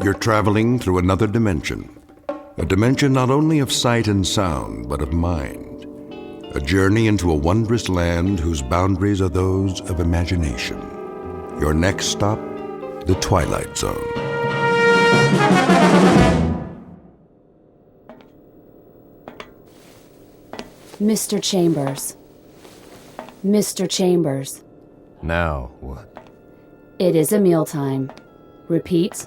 You're traveling through another dimension. A dimension not only of sight and sound, but of mind. A journey into a wondrous land whose boundaries are those of imagination. Your next stop, the Twilight Zone. Mr. Chambers. Mr. Chambers. Now what? It is a mealtime. Repeat,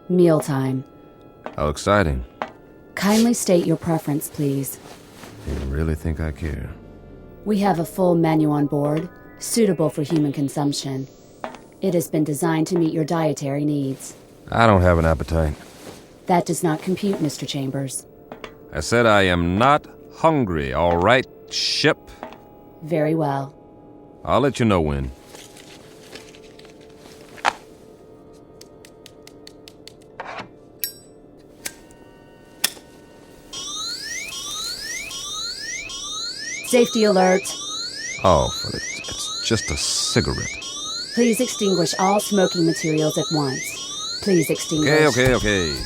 mealtime. How exciting. Kindly state your preference, please. You really think I care? We have a full menu on board, suitable for human consumption. It has been designed to meet your dietary needs. I don't have an appetite. That does not compute, Mr. Chambers. I said I am not hungry, all right, ship? Very well. I'll let you know when. Safety alert. Oh, but it's just a cigarette. Please extinguish all smoking materials at once. Please extinguish. Okay.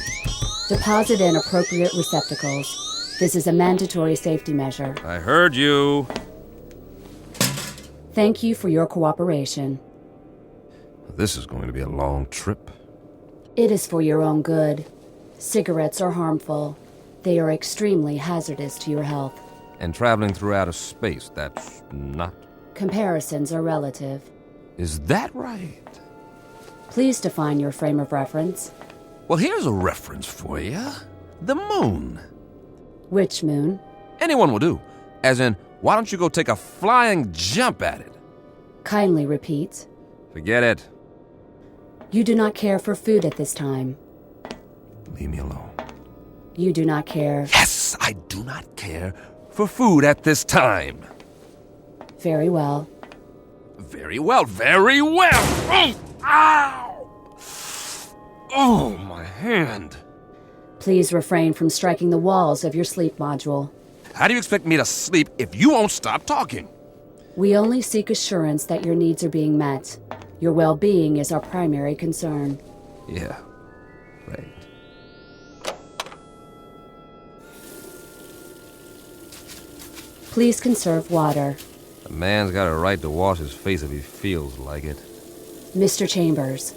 Deposit in appropriate receptacles. This is a mandatory safety measure. I heard you. Thank you for your cooperation. This is going to be a long trip. It is for your own good. Cigarettes are harmful. They are extremely hazardous to your health. And traveling through outer space, that's not... Comparisons are relative. Is that right? Please define your frame of reference. Well, here's a reference for you. The moon. Which moon? Anyone will do. As in, why don't you go take a flying jump at it? Kindly repeat. Forget it. You do not care for food at this time. Leave me alone. You do not care. Yes, I do not care for food at this time. Very well. Very well. Oh, ow! Oh, my hand. Please refrain from striking the walls of your sleep module. How do you expect me to sleep if you won't stop talking? We only seek assurance that your needs are being met. Your well-being is our primary concern. Yeah, right. Please conserve water. A man's got a right to wash his face if he feels like it. Mr. Chambers,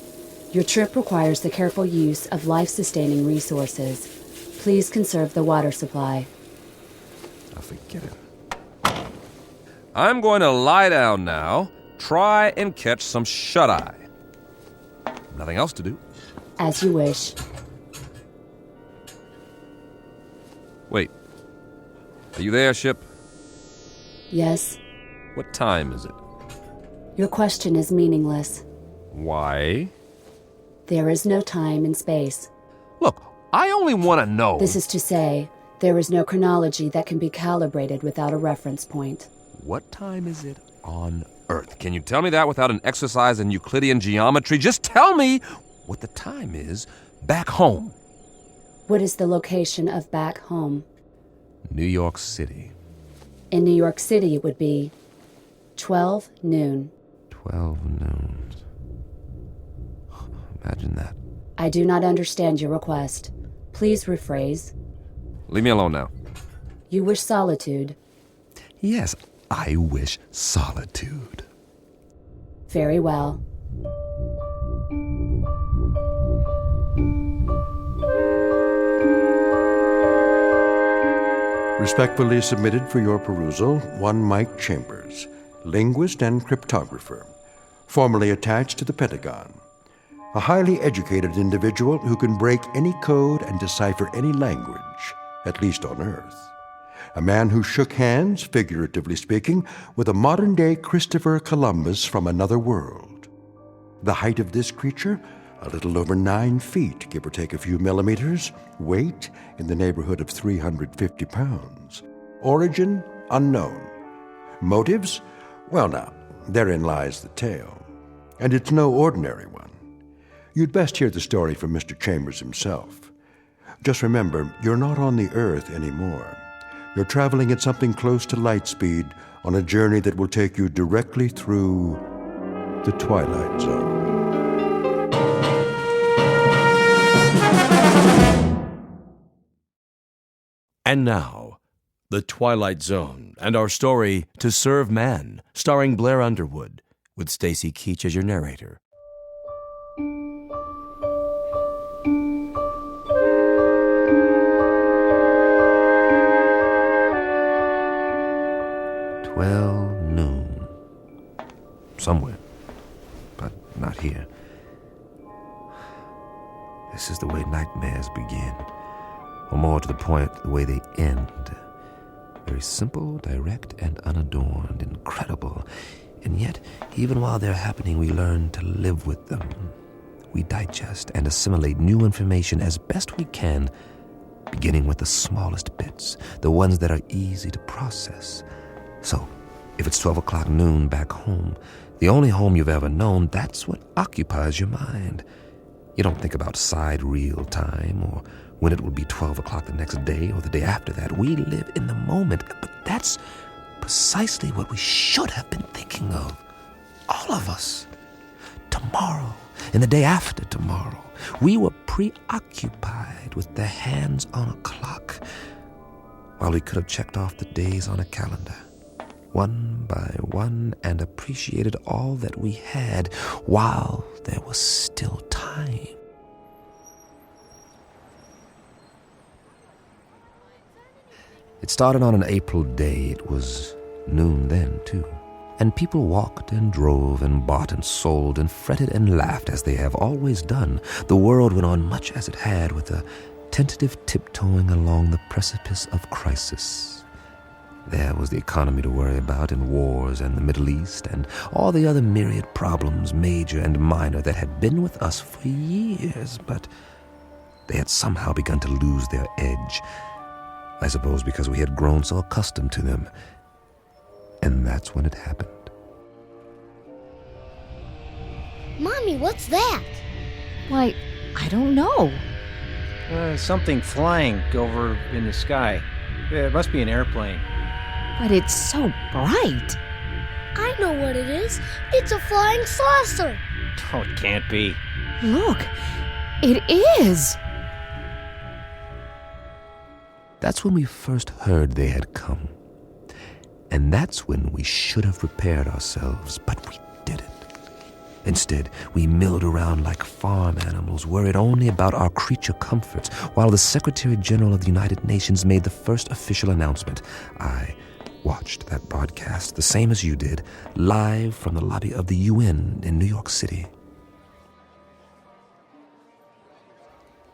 your trip requires the careful use of life-sustaining resources. Please conserve the water supply. I'll forget it. I'm going to lie down now. Try and catch some shut-eye. Nothing else to do. As you wish. Wait. Are you there, ship? Yes. What time is it? Your question is meaningless. Why? There is no time and space. Look, I only want to know... This is to say, there is no chronology that can be calibrated without a reference point. What time is it on Earth? Can you tell me that without an exercise in Euclidean geometry? Just tell me what the time is back home. What is the location of back home? New York City. In New York City, it would be 12 noon. 12 noon. Imagine that. I do not understand your request. Please rephrase. Leave me alone now. You wish solitude. Yes, I wish solitude. Very well. Respectfully submitted for your perusal, one Mike Chambers, linguist and cryptographer, formerly attached to the Pentagon. A highly educated individual who can break any code and decipher any language, at least on Earth. A man who shook hands, figuratively speaking, with a modern-day Christopher Columbus from another world. The height of this creature, a little over 9 feet, give or take a few millimeters. Weight, in the neighborhood of 350 pounds. Origin, unknown. Motives? Well now, therein lies the tale. And it's no ordinary one. You'd best hear the story from Mr. Chambers himself. Just remember, you're not on the Earth anymore. You're traveling at something close to light speed on a journey that will take you directly through the Twilight Zone. And now, The Twilight Zone and our story, To Serve Man, starring Blair Underwood, with Stacy Keach as your narrator. Noon. Somewhere, but not here. This is the way nightmares begin, or more to the point, the way they end. Very simple, direct, and unadorned, incredible. And yet, even while they're happening, we learn to live with them. We digest and assimilate new information as best we can, beginning with the smallest bits, the ones that are easy to process. So, if it's 12 o'clock noon back home, the only home you've ever known, that's what occupies your mind. You don't think about sidereal time or when it will be 12 o'clock the next day or the day after that. We live in the moment, but that's precisely what we should have been thinking of. All of us. Tomorrow and the day after tomorrow. We were preoccupied with the hands on a clock while we could have checked off the days on a calendar, one by one, and appreciated all that we had while there was still time. It started on an April day. It was noon then, too. And people walked and drove and bought and sold and fretted and laughed as they have always done. The world went on much as it had, with a tentative tiptoeing along the precipice of crisis. There was the economy to worry about, and wars, and the Middle East, and all the other myriad problems, major and minor, that had been with us for years, but they had somehow begun to lose their edge. I suppose because we had grown so accustomed to them. And that's when it happened. Mommy, what's that? Why, I don't know. Something flying over in the sky. It must be an airplane. But it's so bright. I know what it is. It's a flying saucer. Oh, it can't be. Look, it is. That's when we first heard they had come. And that's when we should have prepared ourselves, but we didn't. Instead, we milled around like farm animals, worried only about our creature comforts, while the Secretary General of the United Nations made the first official announcement. I watched that broadcast, the same as you did, live from the lobby of the UN in New York City.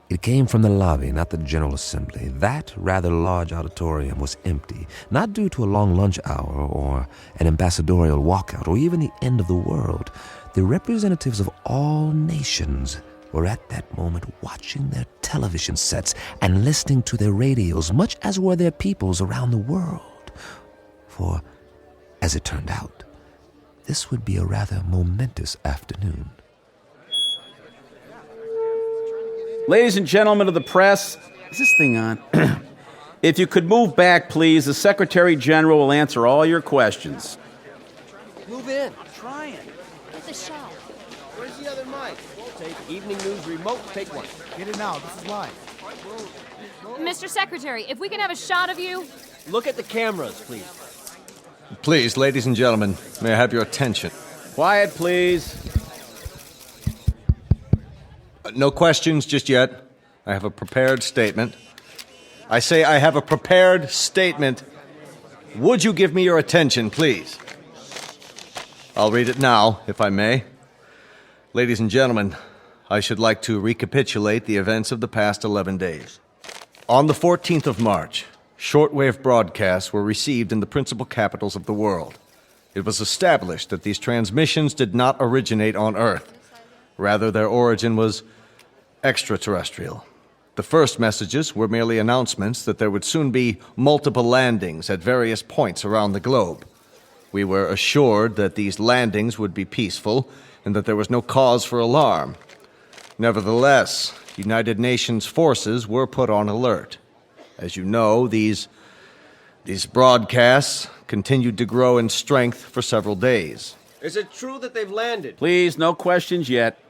It came from the lobby, not the General Assembly. That rather large auditorium was empty, not due to a long lunch hour or an ambassadorial walkout or even the end of the world. The representatives of all nations were at that moment watching their television sets and listening to their radios, much as were their peoples around the world. For, as it turned out, this would be a rather momentous afternoon. Ladies and gentlemen of the press, is this thing on? If you could move back, please, the Secretary General will answer all your questions. Move in. I'm trying. Get the shot. Where's the other mic? Take evening news remote. Take one. Get it now. This is live. Mr. Secretary, if we can have a shot of you. Look at the cameras, please. Please, ladies and gentlemen, may I have your attention? Quiet, please. No questions just yet. I have a prepared statement. I say I have a prepared statement. Would you give me your attention, please? I'll read it now, if I may. Ladies and gentlemen, I should like to recapitulate the events of the past 11 days. On the 14th of March, shortwave broadcasts were received in the principal capitals of the world. It was established that these transmissions did not originate on Earth. Rather, their origin was extraterrestrial. The first messages were merely announcements that there would soon be multiple landings at various points around the globe. We were assured that these landings would be peaceful and that there was no cause for alarm. Nevertheless, United Nations forces were put on alert. As you know, these broadcasts continued to grow in strength for several days. Is it true that they've landed? Please, no questions yet.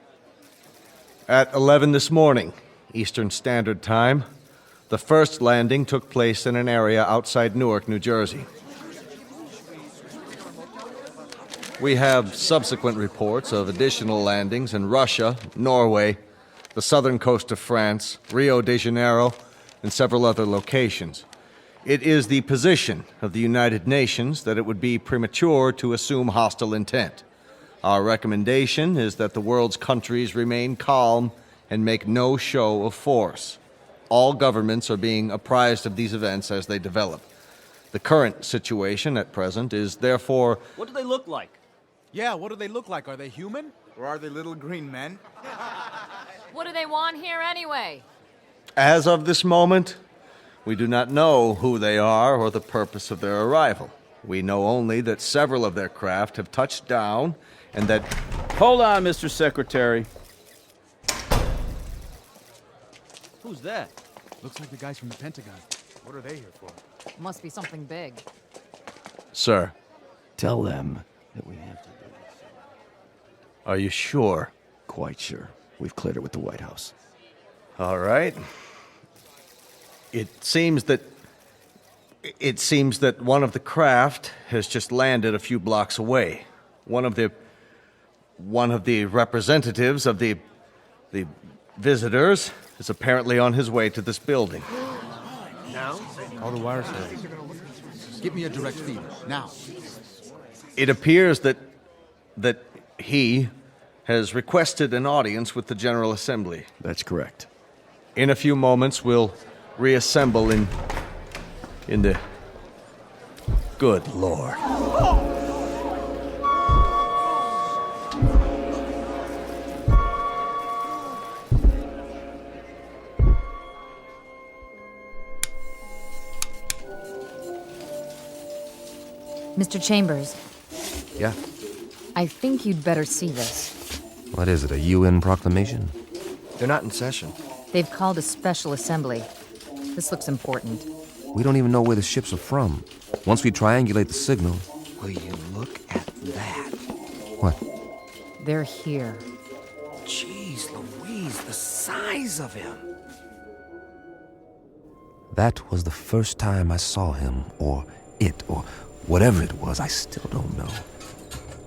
At 11 this morning, Eastern Standard Time. The first landing took place in an area outside Newark, New Jersey. We have subsequent reports of additional landings in Russia, Norway, the southern coast of France, Rio de Janeiro, and several other locations. It is the position of the United Nations that it would be premature to assume hostile intent. Our recommendation is that the world's countries remain calm and make no show of force. All governments are being apprised of these events as they develop. The current situation at present is therefore... What do they look like? Yeah, what do they look like? Are they human? Or are they little green men? What do they want here anyway? As of this moment, we do not know who they are or the purpose of their arrival. We know only that several of their craft have touched down and that... Hold on, Mr. Secretary. Who's that? Looks like the guys from the Pentagon. What are they here for? Must be something big. Sir, Tell them that we have to do this. are you sure? Quite sure. We've cleared it with the White House. All right. It seems that one of the craft has just landed a few blocks away. One of the representatives of the visitors is apparently on his way to this building. Now? All the wires are. Give me a direct feed, now. It appears that he has requested an audience with the General Assembly. That's correct. In a few moments, we'll reassemble in the... Good Lord. Mr. Chambers, Yeah? I think you'd better see this. What is it, a UN proclamation? They're not in session. They've called a special assembly. This looks important. We don't even know where the ships are from. Once we triangulate the signal... Will you look at that? What? They're here. Jeez Louise, the size of him. That was the first time I saw him, or it, or whatever it was. I still don't know.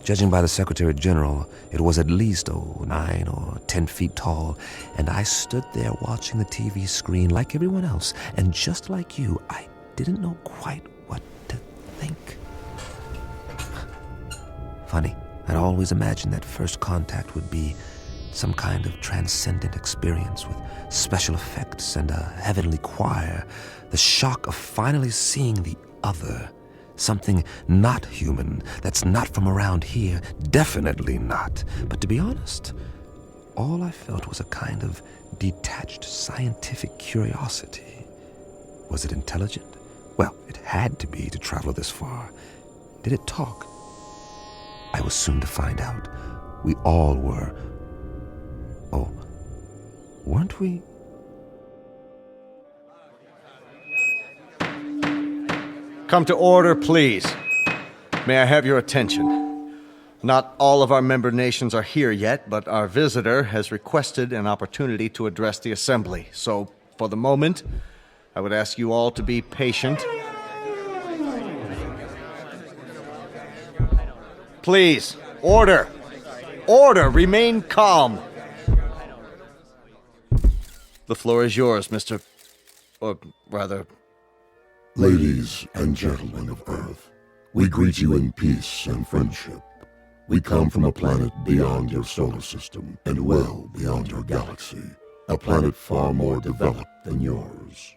Judging by the Secretary General, it was at least 9 or 10 feet tall, and I stood there watching the TV screen like everyone else, and just like you, I didn't know quite what to think. Funny, I'd always imagined that first contact would be some kind of transcendent experience with special effects and a heavenly choir, the shock of finally seeing the other. Something not human, that's not from around here, definitely not. But to be honest, all I felt was a kind of detached scientific curiosity. Was it intelligent? Well, it had to be to travel this far. Did it talk? I was soon to find out. We all were. Oh, weren't we? Come to order, please. May I have your attention? Not all of our member nations are here yet, but our visitor has requested an opportunity to address the Assembly. So, for the moment, I would ask you all to be patient. Please, order! Order! Remain calm! The floor is yours, Mr. Or rather... Ladies and gentlemen of Earth, we greet you in peace and friendship. We come from a planet beyond your solar system and well beyond your galaxy. A planet far more developed than yours.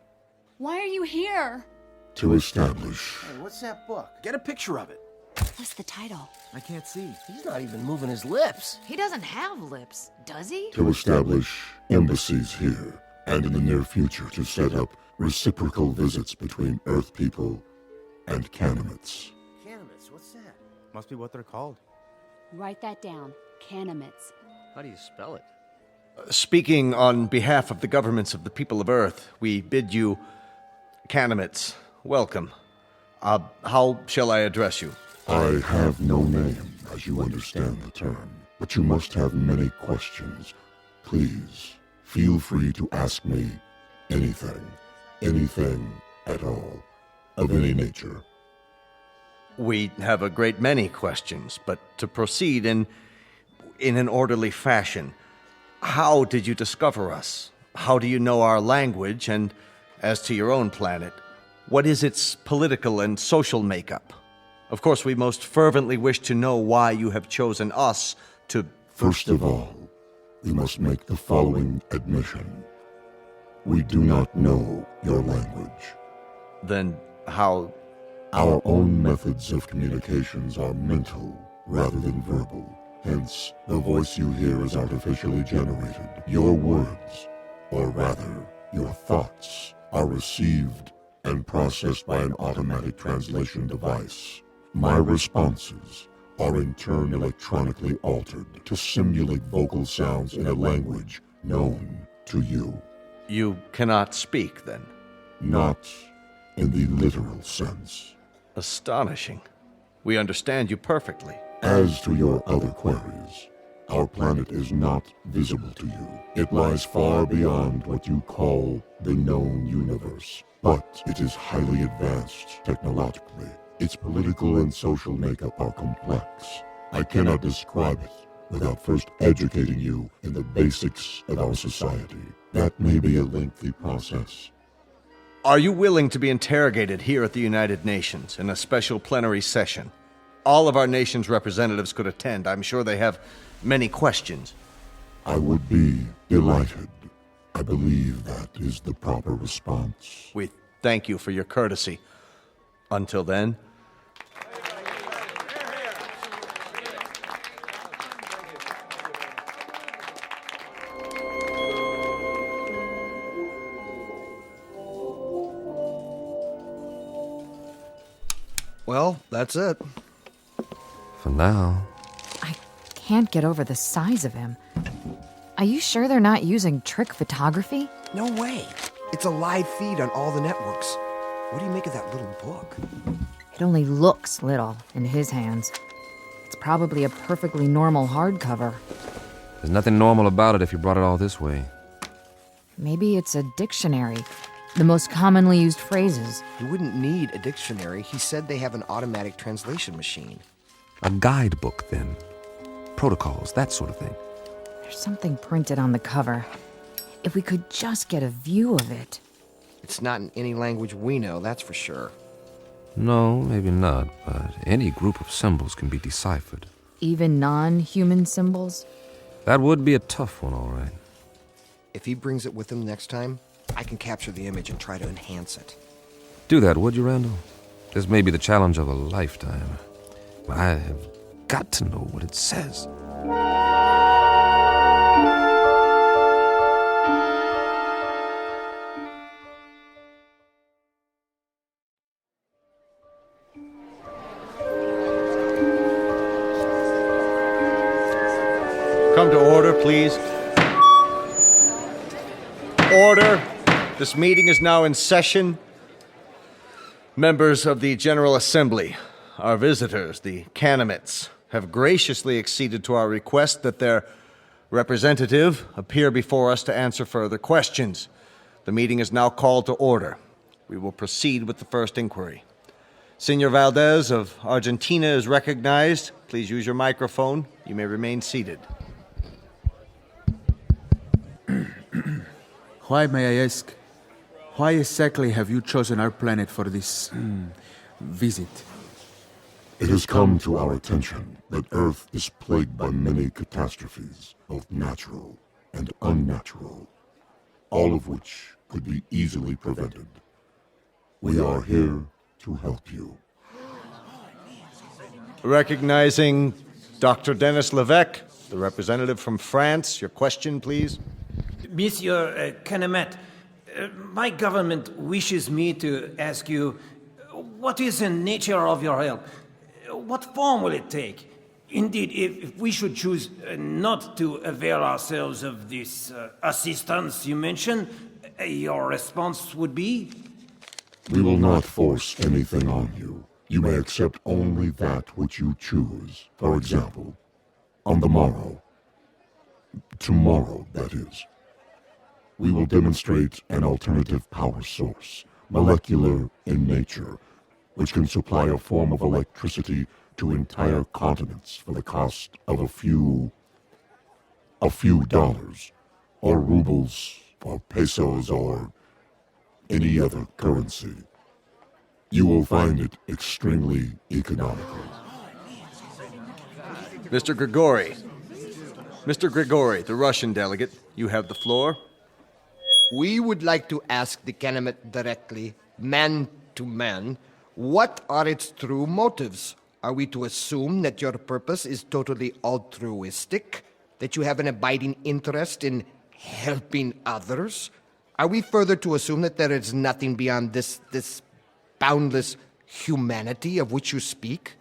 Why are you here? To establish... Hey, what's that book? Get a picture of it. What's the title? I can't see. He's not even moving his lips. He doesn't have lips, does he? To establish embassies here, and in the near future to set up reciprocal visits between Earth people and Kanamits. Kanamits, what's that? Must be what they're called. Write that down. Kanamits. How do you spell it? Speaking on behalf of the governments of the people of Earth, we bid you, Kanamits, welcome. How shall I address you? I have no name, as you understand the term, but you must have many questions. Please, Feel free to ask me anything at all, of any nature. We have a great many questions, but to proceed in an orderly fashion, how did you discover us? How do you know our language? And as to your own planet, what is its political and social makeup? Of course, we most fervently wish to know why you have chosen us to... First of all, we must make the following admission. We do not know your language. Then how... Our own methods of communications are mental rather than verbal. Hence, the voice you hear is artificially generated. Your words, or rather, your thoughts, are received and processed by an automatic translation device. My responses are in turn electronically altered to simulate vocal sounds in a language known to you. You cannot speak, then? Not in the literal sense. Astonishing. We understand you perfectly. As to your other queries, our planet is not visible to you. It lies far beyond what you call the known universe. But it is highly advanced technologically. Its political and social makeup are complex. I cannot describe it without first educating you in the basics of our society. That may be a lengthy process. Are you willing to be interrogated here at the United Nations in a special plenary session? All of our nation's representatives could attend. I'm sure they have many questions. I would be delighted. I believe that is the proper response. We thank you for your courtesy. Until then... Well, that's it. For now. I can't get over the size of him. Are you sure they're not using trick photography? No way. It's a live feed on all the networks. What do you make of that little book? It only looks little in his hands. It's probably a perfectly normal hardcover. There's nothing normal about it if you brought it all this way. Maybe it's a dictionary. The most commonly used phrases. You wouldn't need a dictionary. He said they have an automatic translation machine. A guidebook, then. Protocols, that sort of thing. There's something printed on the cover. If we could just get a view of it. It's not in any language we know, that's for sure. No, maybe not, but any group of symbols can be deciphered. Even non-human symbols? That would be a tough one, all right. If he brings it with him next time, I can capture the image and try to enhance it. Do that, would you, Randall? This may be the challenge of a lifetime. I have got to know what it says. Come to order, please. Order. This meeting is now in session. Members of the General Assembly, our visitors, the Kanamits, have graciously acceded to our request that their representative appear before us to answer further questions. The meeting is now called to order. We will proceed with the first inquiry. Senor Valdez of Argentina is recognized. Please use your microphone. You may remain seated. Why, may I ask, why exactly have you chosen our planet for this visit? It has come to our attention that Earth is plagued by many catastrophes, both natural and unnatural, all of which could be easily prevented. We are here to help you. Recognizing Dr. Denis Levesque, the representative from France. Your question, please. Monsieur Kanamet, my government wishes me to ask you, what is the nature of your help? What form will it take? Indeed, if we should choose not to avail ourselves of this assistance you mentioned, your response would be? We will not force anything on you. You may accept only that which you choose. For example, on the morrow. Tomorrow, that is. we will demonstrate an alternative power source, molecular in nature, which can supply a form of electricity to entire continents for the cost of a few dollars, or rubles, or pesos, or any other currency. You will find it extremely economical. Mr. Grigori. Mr. Grigori, the Russian delegate, you have the floor. We would like to ask the Kanamit directly, man to man, what are its true motives? Are we to assume that your purpose is totally altruistic? That you have an abiding interest in helping others? Are we further to assume that there is nothing beyond this boundless humanity of which you speak?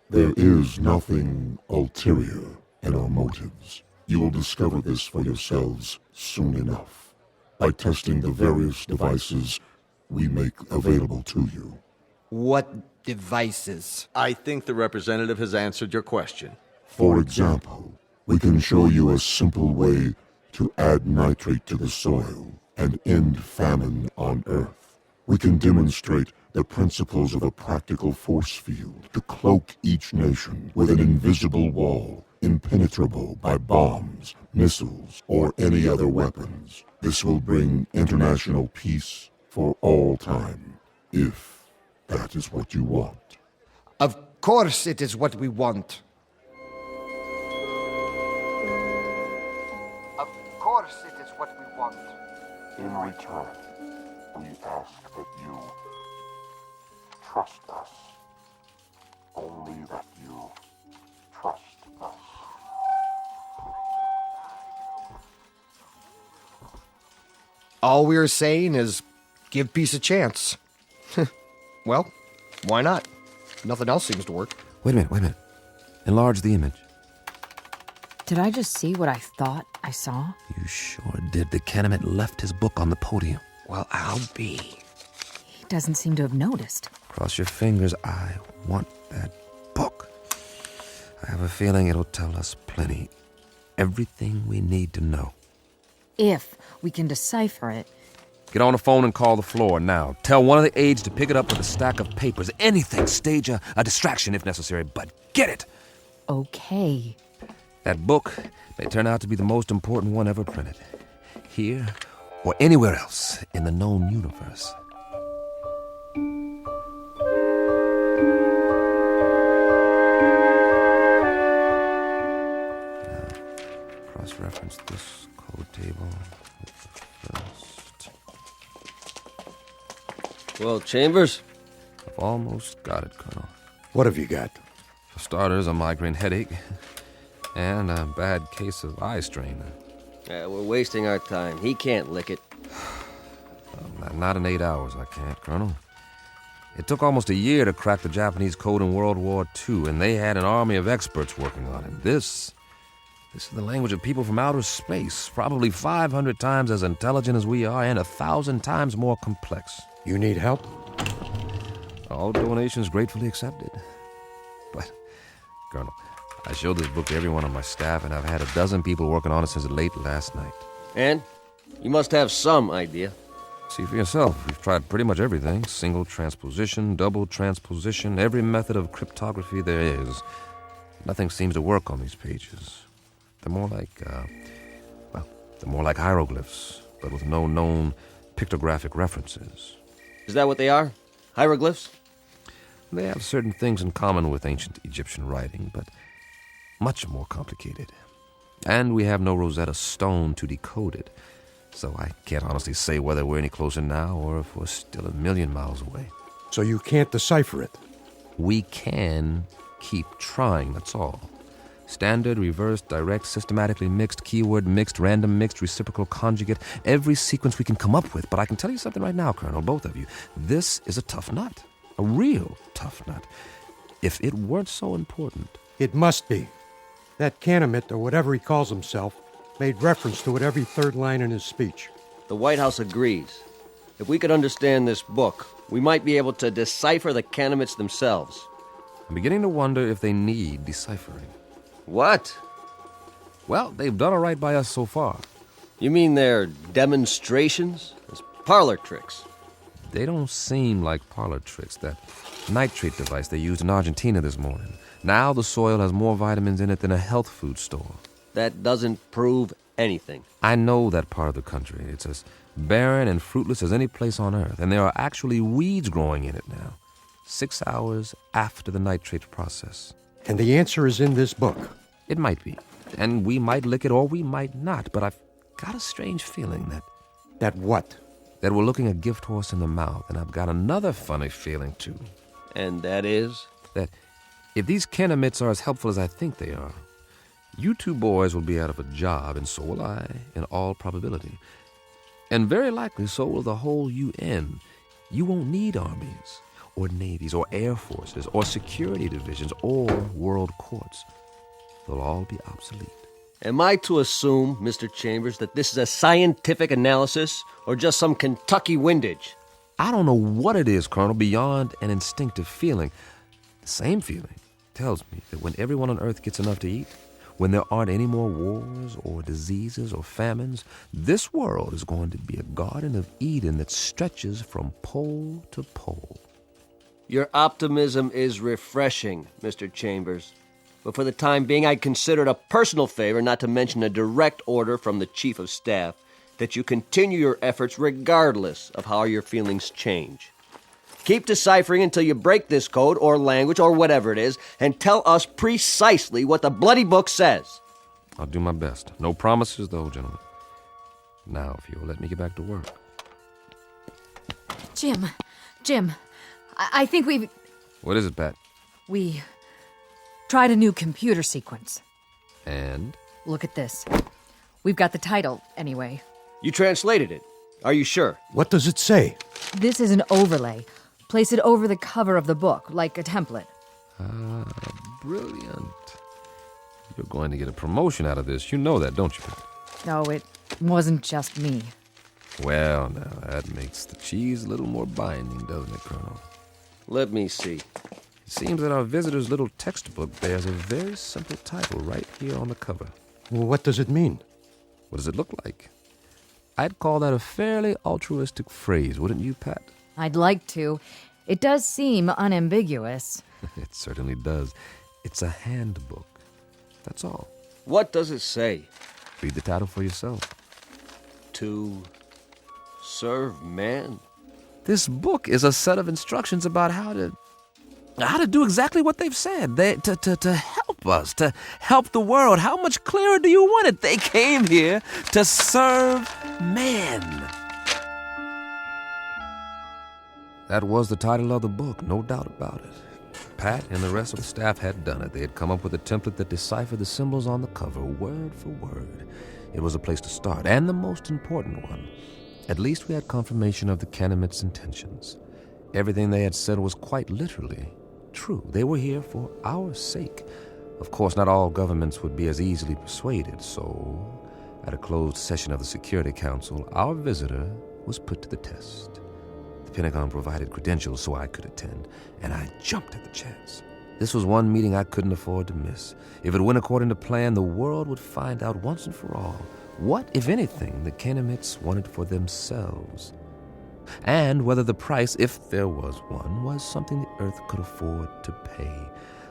There is nothing ulterior in our motives. You will discover this for yourselves soon enough, by testing the various devices we make available to you. What devices? I think the representative has answered your question. For example, we can show you a simple way to add nitrate to the soil and end famine on Earth. We can demonstrate the principles of a practical force field to cloak each nation with an invisible wall, impenetrable by bombs, missiles, or any other weapons. This will bring international peace for all time, if that is what you want. Of course it is what we want. Of course it is what we want. In return, we ask that you trust us. Only that you trust us. All we're saying is give peace a chance. Well, why not? Nothing else seems to work. Wait a minute. Enlarge the image. Did I just see what I thought I saw? You sure did. The Kanamit left his book on the podium. Well, I'll be. He doesn't seem to have noticed. Cross your fingers. I want that book. I have a feeling it'll tell us plenty. Everything we need to know. If we can decipher it. Get on the phone and call the floor now. Tell one of the aides to pick it up with a stack of papers. Anything. Stage a distraction if necessary, but get it. Okay. That book may turn out to be the most important one ever printed. Here or anywhere else in the known universe. Now, cross-reference this code table with the first. Well, Chambers? I've almost got it, Colonel. What have you got? For starters, a migraine headache and a bad case of eye strain. We're wasting our time. He can't lick it. Not in 8 hours, I can't, Colonel. It took almost a year to crack the Japanese code in World War II, and they had an army of experts working on it. This is the language of people from outer space, probably 500 times as intelligent as we are and 1,000 times more complex. You need help? All donations gratefully accepted. But, Colonel, I showed this book to everyone on my staff, and I've had a dozen people working on it since late last night. And? You must have some idea. See for yourself. We've tried pretty much everything. Single transposition, double transposition, every method of cryptography there is. Nothing seems to work on these pages. They're more like hieroglyphs, but with no known pictographic references. Is that what they are? Hieroglyphs? They have certain things in common with ancient Egyptian writing, but much more complicated. And we have no Rosetta Stone to decode it, so I can't honestly say whether we're any closer now or if we're still a million miles away. So you can't decipher it? We can keep trying, that's all. Standard, reverse, direct, systematically mixed, keyword mixed, random mixed, reciprocal conjugate, every sequence we can come up with. But I can tell you something right now, Colonel, both of you. This is a tough nut. A real tough nut. If it weren't so important. It must be. That Kanamit, or whatever he calls himself, made reference to it every third line in his speech. The White House agrees. If we could understand this book, we might be able to decipher the Kanamits themselves. I'm beginning to wonder if they need deciphering. What? Well, they've done all right by us so far. You mean they're demonstrations? As parlor tricks? They don't seem like parlor tricks. That nitrate device they used in Argentina this morning. Now the soil has more vitamins in it than a health food store. That doesn't prove anything. I know that part of the country. It's as barren and fruitless as any place on Earth, and there are actually weeds growing in it now. 6 hours after the nitrate process. And the answer is in this book. It might be. And we might lick it or we might not, but I've got a strange feeling that... That what? That we're looking a gift horse in the mouth, and I've got another funny feeling, too. And that is? That if these Kanamits are as helpful as I think they are, you two boys will be out of a job, and so will I, in all probability. And very likely so will the whole UN. You won't need armies, or navies, or air forces, or security divisions, or world courts. They'll all be obsolete. Am I to assume, Mr. Chambers, that this is a scientific analysis or just some Kentucky windage? I don't know what it is, Colonel, beyond an instinctive feeling. The same feeling tells me that when everyone on Earth gets enough to eat, when there aren't any more wars or diseases or famines, this world is going to be a Garden of Eden that stretches from pole to pole. Your optimism is refreshing, Mr. Chambers. But for the time being, I'd consider it a personal favor, not to mention a direct order from the Chief of Staff, that you continue your efforts regardless of how your feelings change. Keep deciphering until you break this code or language or whatever it is, and tell us precisely what the bloody book says. I'll do my best. No promises, though, gentlemen. Now, if you'll let me get back to work. Jim, I think we've... What is it, Pat? We tried a new computer sequence. And? Look at this. We've got the title, anyway. You translated it. Are you sure? What does it say? This is an overlay. Place it over the cover of the book, like a template. Ah, brilliant. You're going to get a promotion out of this. You know that, don't you, Pat? No, it wasn't just me. Well, now, that makes the cheese a little more binding, doesn't it, Colonel? Let me see. It seems that our visitor's little textbook bears a very simple title right here on the cover. Well, what does it mean? What does it look like? I'd call that a fairly altruistic phrase, wouldn't you, Pat? I'd like to. It does seem unambiguous. It certainly does. It's a handbook. That's all. What does it say? Read the title for yourself. To serve man? This book is a set of instructions about how to do exactly what they've said. To help us, to help the world. How much clearer do you want it? They came here to serve man. That was the title of the book, no doubt about it. Pat and the rest of the staff had done it. They had come up with a template that deciphered the symbols on the cover, word for word. It was a place to start, and the most important one. At least we had confirmation of the Kanamits' intentions. Everything they had said was quite literally true. They were here for our sake. Of course, not all governments would be as easily persuaded, so at a closed session of the Security Council, our visitor was put to the test. The Pentagon provided credentials so I could attend, and I jumped at the chance. This was one meeting I couldn't afford to miss. If it went according to plan, the world would find out once and for all what, if anything, the Kanamits wanted for themselves. And whether the price, if there was one, was something the Earth could afford to pay.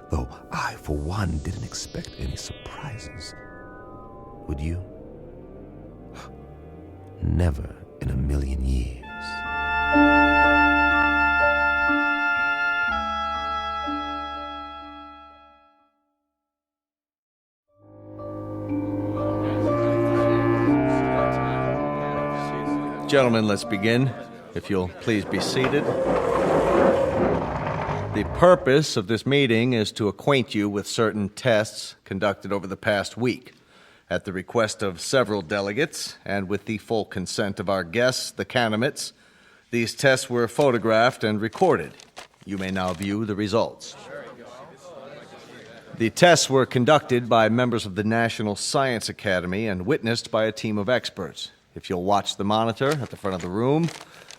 Though I, for one, didn't expect any surprises. Would you? Never in a million years. Gentlemen, let's begin. If you'll please be seated. The purpose of this meeting is to acquaint you with certain tests conducted over the past week. At the request of several delegates, and with the full consent of our guests, the Kanamits, these tests were photographed and recorded. You may now view the results. The tests were conducted by members of the National Science Academy and witnessed by a team of experts. If you'll watch the monitor at the front of the room.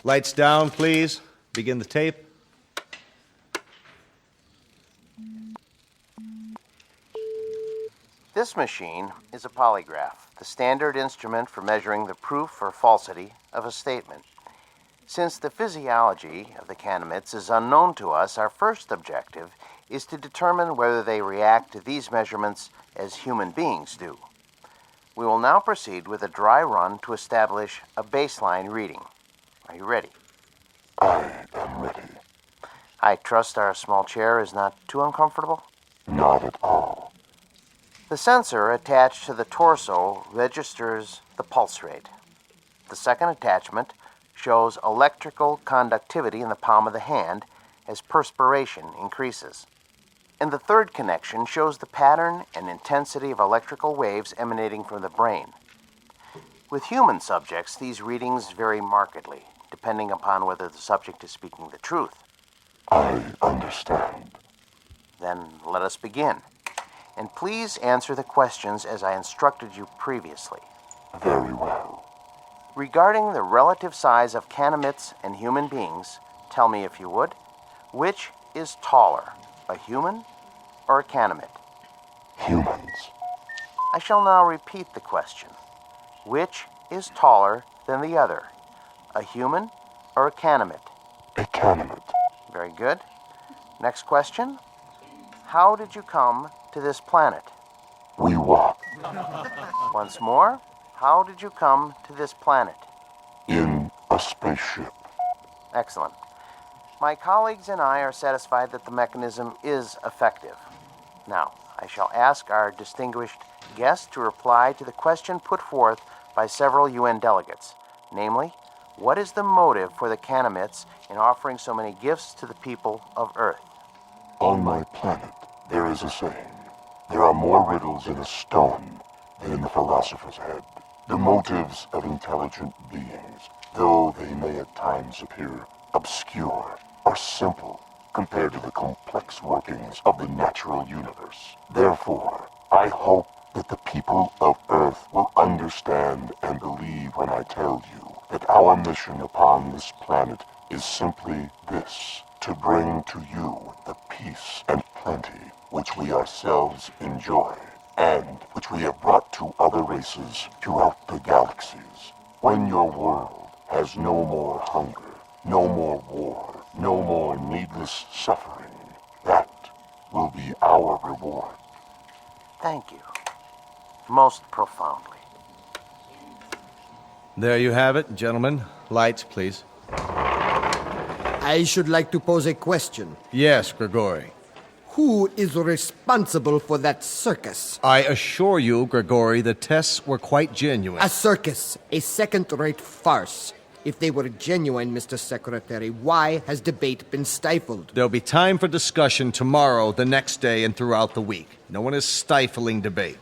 Lights down, please. Begin the tape. This machine is a polygraph, the standard instrument for measuring the proof or falsity of a statement. Since the physiology of the Kanamits is unknown to us, our first objective is to determine whether they react to these measurements as human beings do. We will now proceed with a dry run to establish a baseline reading. Are you ready? I am ready. I trust our small chair is not too uncomfortable? Not at all. The sensor attached to the torso registers the pulse rate. The second attachment shows electrical conductivity in the palm of the hand as perspiration increases. And the third connection shows the pattern and intensity of electrical waves emanating from the brain. With human subjects, these readings vary markedly, depending upon whether the subject is speaking the truth. I understand. Then let us begin. And please answer the questions as I instructed you previously. Very well. Regarding the relative size of Kanamits and human beings, tell me if you would, which is taller, a human or a Kanamit? Humans. I shall now repeat the question. Which is taller than the other, a human or a Kanamit? A Kanamit. Very good. Next question. How did you come to this planet? We walk. Once more, how did you come to this planet? In a spaceship. Excellent. My colleagues and I are satisfied that the mechanism is effective. Now, I shall ask our distinguished guest to reply to the question put forth by several UN delegates, namely, what is the motive for the Kanamits in offering so many gifts to the people of Earth? On my planet, there is a saying, there are more riddles in a stone than in the philosopher's head. The motives of intelligent beings, though they may at times appear obscure, are simple compared to the complex workings of the natural universe. Therefore, I hope that the people of Earth will understand and believe when I tell you that our mission upon this planet is simply this, to bring to you the peace and plenty which we ourselves enjoy, and which we have brought to other races throughout the galaxies. When your world has no more hunger, no more war, no more needless suffering, that will be our reward. Thank you. Most profoundly. There you have it, gentlemen. Lights, please. I should like to pose a question. Yes, Grigori. Who is responsible for that circus? I assure you, Grigori, the tests were quite genuine. A circus, a second-rate farce. If they were genuine, Mr. Secretary, why has debate been stifled? There'll be time for discussion tomorrow, the next day, and throughout the week. No one is stifling debate.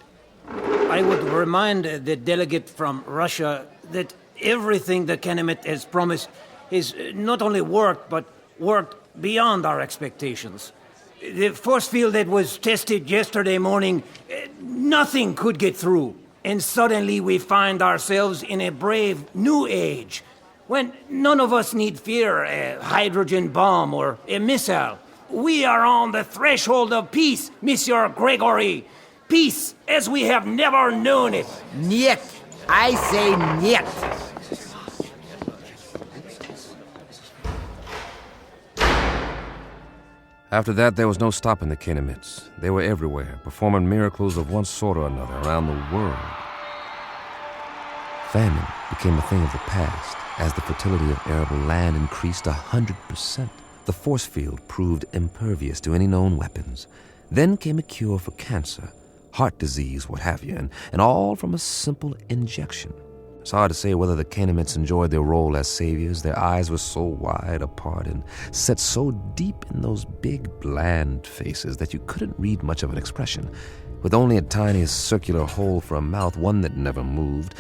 I would remind the delegate from Russia that everything the Kanamit has promised is not only worked, but worked beyond our expectations. The force field that was tested yesterday morning, nothing could get through. And suddenly we find ourselves in a brave new age, when none of us need fear a hydrogen bomb or a missile. We are on the threshold of peace, Monsieur Gregory. Peace as we have never known it. Niet. I say niet. After that, there was no stopping the Kanamits. They were everywhere, performing miracles of one sort or another around the world. Famine became a thing of the past as the fertility of arable land increased 100%. The force field proved impervious to any known weapons. Then came a cure for cancer, heart disease, what have you, and all from a simple injection. It's hard to say whether the Kanamits enjoyed their role as saviors. Their eyes were so wide apart and set so deep in those big, bland faces that you couldn't read much of an expression. With only a tiny circular hole for a mouth, one that never moved,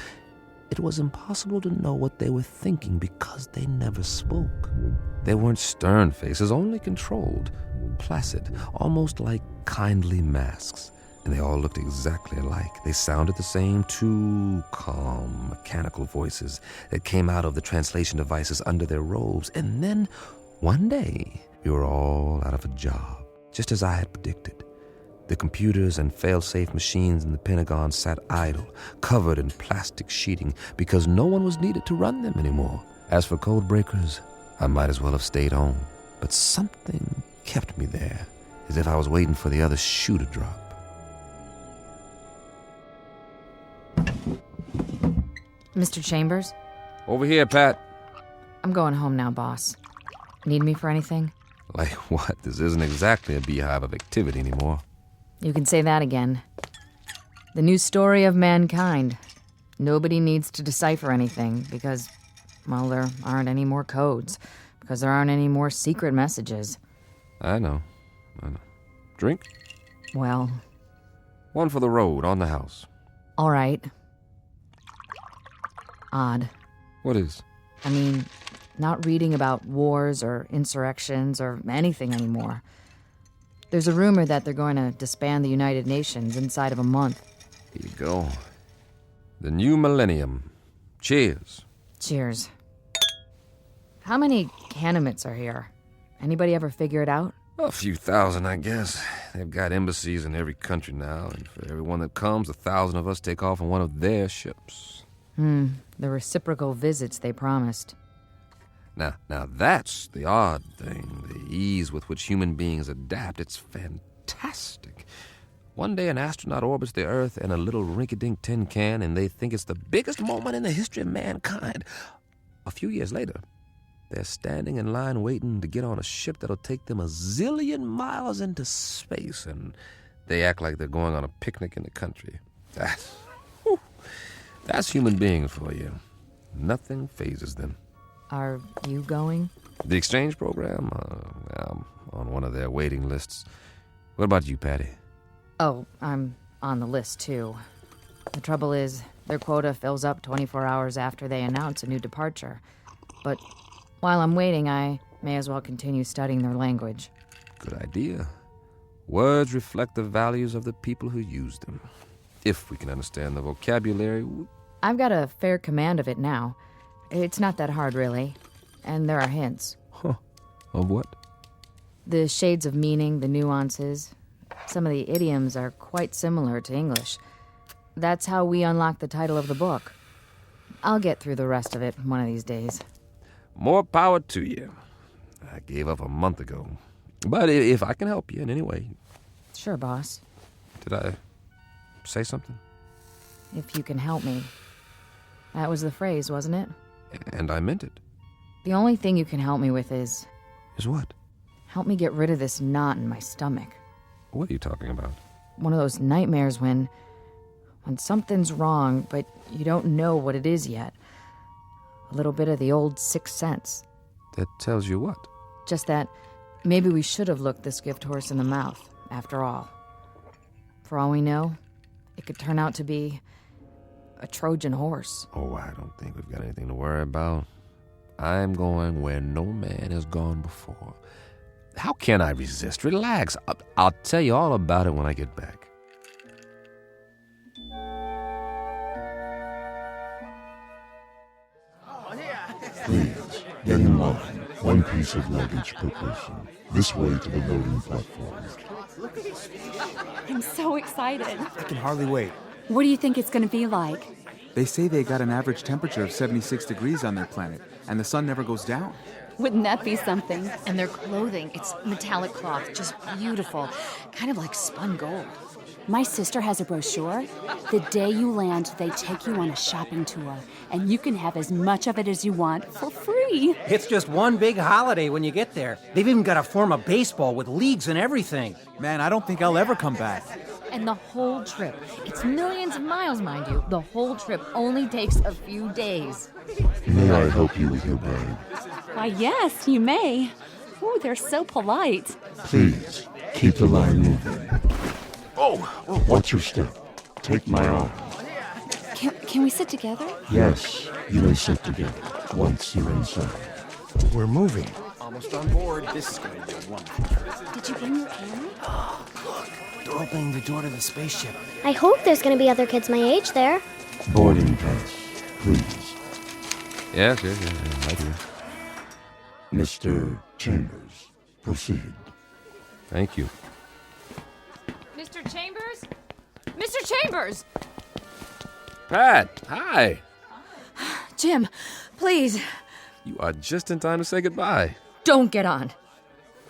it was impossible to know what they were thinking because they never spoke. They weren't stern faces, only controlled, placid, almost like kindly masks. And they all looked exactly alike. They sounded the same, two calm, mechanical voices that came out of the translation devices under their robes. And then, one day, we were all out of a job, just as I had predicted. The computers and fail-safe machines in the Pentagon sat idle, covered in plastic sheeting, because no one was needed to run them anymore. As for code breakers, I might as well have stayed home. But something kept me there, as if I was waiting for the other shoe to drop. Mr. Chambers? Over here, Pat. I'm going home now, boss. Need me for anything? Like what? This isn't exactly a beehive of activity anymore. You can say that again. The new story of mankind. Nobody needs to decipher anything because, well, there aren't any more codes. Because there aren't any more secret messages. I know. Drink? Well... One for the road, on the house. All right. Odd. What is? I mean, not reading about wars or insurrections or anything anymore. There's a rumor that they're going to disband the United Nations inside of a month. Here you go. The new millennium. Cheers. Cheers. How many Kanamits are here? Anybody ever figure it out? A few thousand, I guess. They've got embassies in every country now, and for everyone that comes, 1,000 of us take off on one of their ships. The reciprocal visits they promised. Now that's the odd thing, the ease with which human beings adapt. It's fantastic. One day an astronaut orbits the Earth in a little rinky-dink tin can, and they think it's the biggest moment in the history of mankind. A few years later, they're standing in line waiting to get on a ship that'll take them 1 zillion miles into space, and they act like they're going on a picnic in the country. That's human beings for you. Nothing phases them. Are you going? The exchange program? I'm on one of their waiting lists. What about you, Patty? Oh, I'm on the list, too. The trouble is, their quota fills up 24 hours after they announce a new departure. But while I'm waiting, I may as well continue studying their language. Good idea. Words reflect the values of the people who use them. If we can understand the vocabulary... I've got a fair command of it now. It's not that hard, really. And there are hints. Huh. Of what? The shades of meaning, the nuances. Some of the idioms are quite similar to English. That's how we unlock the title of the book. I'll get through the rest of it one of these days. More power to you. I gave up a month ago. But if I can help you in any way... Sure, boss. Did I say something? If you can help me. That was the phrase, wasn't it? And I meant it. The only thing you can help me with is... Is what? Help me get rid of this knot in my stomach. What are you talking about? One of those nightmares when something's wrong, but you don't know what it is yet. A little bit of the old sixth sense. That tells you what? Just that maybe we should have looked this gift horse in the mouth, after all. For all we know, it could turn out to be a Trojan horse. Oh, I don't think we've got anything to worry about. I'm going where no man has gone before. How can I resist? Relax. I'll tell you all about it when I get back. Please, get in line. One piece of luggage per person. This way to the loading platform. I'm so excited. I can hardly wait. What do you think it's going to be like? They say they got an average temperature of 76 degrees on their planet, and the sun never goes down. Wouldn't that be something? And their clothing, it's metallic cloth, just beautiful. Kind of like spun gold. My sister has a brochure. The day you land, they take you on a shopping tour, and you can have as much of it as you want for free. It's just one big holiday when you get there. They've even got a form of baseball with leagues and everything. Man, I don't think I'll ever come back. And the whole trip, it's millions of miles, mind you. The whole trip only takes a few days. May I help you with your bag? Why, yes, you may. Ooh, they're so polite. Please, keep the line moving. Watch your step. Take my arm. Can we sit together? Yes, you may sit together once you're inside. We're moving. Almost on board. This is going to be a wonderful trip. Did you bring your camera? Oh, look. They're opening the door to the spaceship. I hope there's going to be other kids my age there. Boarding pass, please. Yes, right here. Mr. Chambers, proceed. Thank you. Mr. Chambers? Mr. Chambers! Pat, hi. Jim, please, You are just in time to say goodbye. don't get on.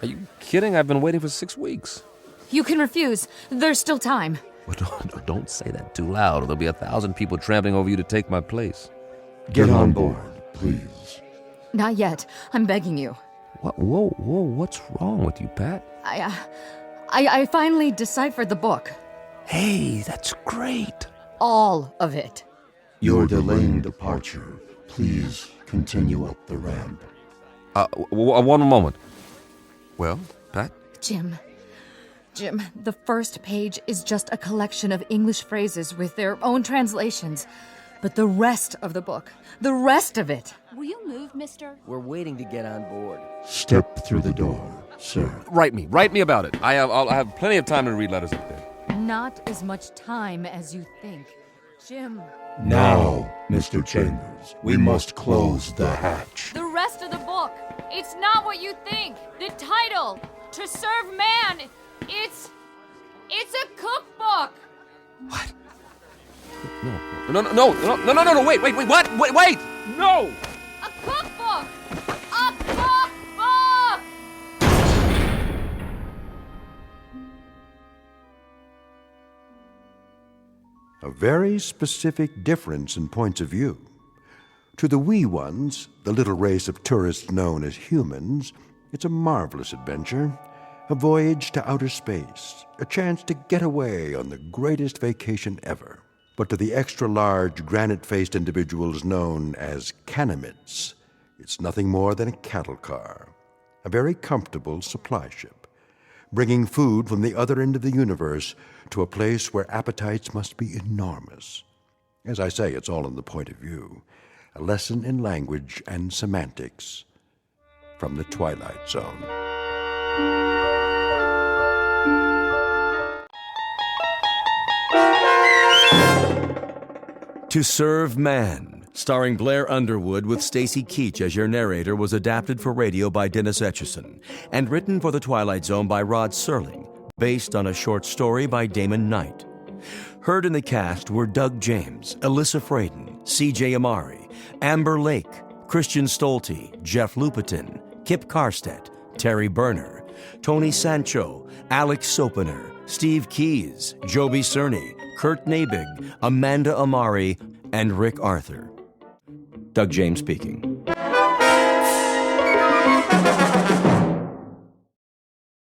Are you kidding? I've been waiting for 6 weeks. You can refuse. There's still time. Well, don't say that too loud, or there'll be 1,000 people trampling over you to take my place. Get on board, please. Not yet. I'm begging you. What? Whoa, what's wrong with you, Pat? I finally deciphered the book. Hey, that's great. All of it. You're delaying departure. Please continue up the ramp. One moment. Well, Pat? Jim, the first page is just a collection of English phrases with their own translations. But the rest of the book, the rest of it. Will you move, mister? We're waiting to get on board. Step through the door, sir. Write me about it. I'll have plenty of time to read letters up there. Not as much time as you think. Jim. Now, Mr. Chambers, we must close the hatch. The rest of the book. It's not what you think. The title, To Serve Man. It's a cookbook. What? No, wait, what? Wait, no! A cookbook. A cookbook! A very specific difference in points of view. To the wee ones, the little race of tourists known as humans, it's a marvelous adventure, a voyage to outer space, a chance to get away on the greatest vacation ever. But to the extra-large, granite-faced individuals known as Kanamits, it's nothing more than a cattle car, a very comfortable supply ship, bringing food from the other end of the universe to a place where appetites must be enormous. As I say, it's all in the point of view. A lesson in language and semantics from the Twilight Zone. To Serve Man, starring Blair Underwood with Stacy Keach as your narrator, was adapted for radio by Dennis Etchison and written for The Twilight Zone by Rod Serling, based on a short story by Damon Knight. Heard in the cast were Doug James, Alyssa Fraden, C.J. Amari, Amber Lake, Christian Stolte, Jeff Lupetin, Kip Karstedt, Terry Berner, Tony Sancho, Alex Sopener, Steve Keys, Joby Cerny, Kurt Nabig, Amanda Amari, and Rick Arthur. Doug James speaking.